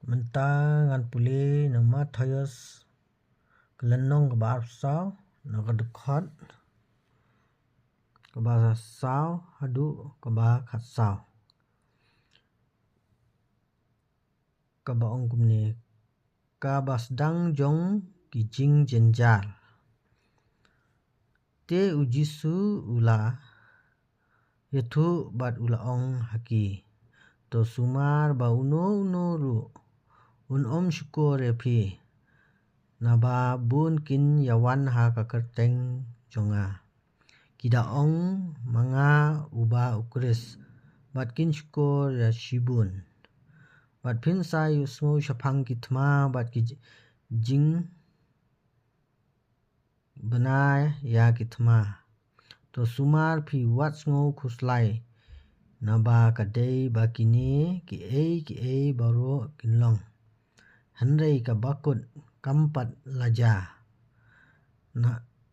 Menta ngan puli na Matthias kelenong ke bar sao na kedekot ke bar sao hadu ke bar khat sao ke ba ong kumni ka bas dang jong ki jing jenjal te ujisu ula yathu bat ula ong haki to sumar ba uno ru un syukur phi na ba bun kin yawan ha ka kerteng jonga kida ong manga uba ukris bat kin syukur ya shibun bat phin sa yusmo shapang kitma bat ki jing benai ya kitma to sumar phi wat ngo khuslai na ba kadai ba kini ki e baro kinlong hanrei ka bakut kampat laja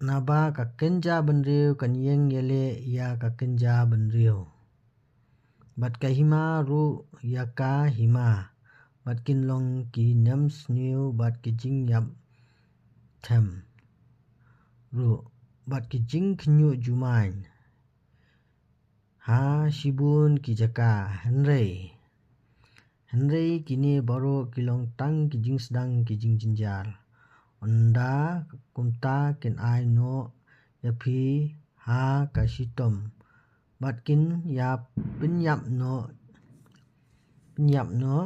na ba ka kenja benriu kan yeng yele ya ka kenja benriu bat ka hima ru ya ka hima bat kinlong ki nems new bat ki jing yap them ru bat ki jing knyu jumain ha shibun ki jaka hanrei kini baro kilong tang ki jing sedang ki jing jinjal onda kumta kin ai no ya phi ha ka shitom bat kin yap pinyap no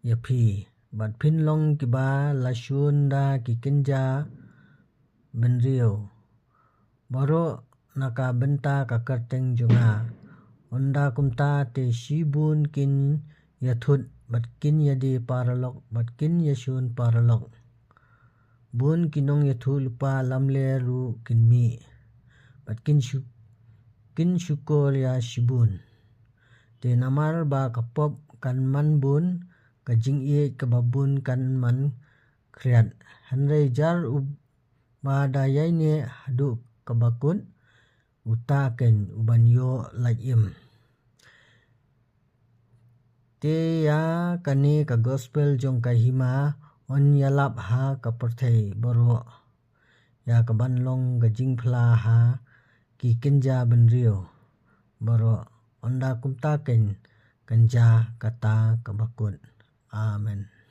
ya phi bat phin long ki ba la shunda ki kenja benrio baro naka benta ka kerteng junga onda kumta te shibun kin yathut bat kin yadi paralok bat kin yashun paralok bun kinong yathu lupa lamle ru kinmi bat kin syukur ya shibun te namar ba kapop kan man bun ka jing e ka babun kan man kriat hanrei jar ba da yai ne hadu ka bakun utaken ubanyo lajim te ya kane ka gospel jong ka hima on yalap ha ka perthei baro ya ka banlong ga jingphla ha ki kenja benrio baro onda kumta ken kenja kata ka bakun amen.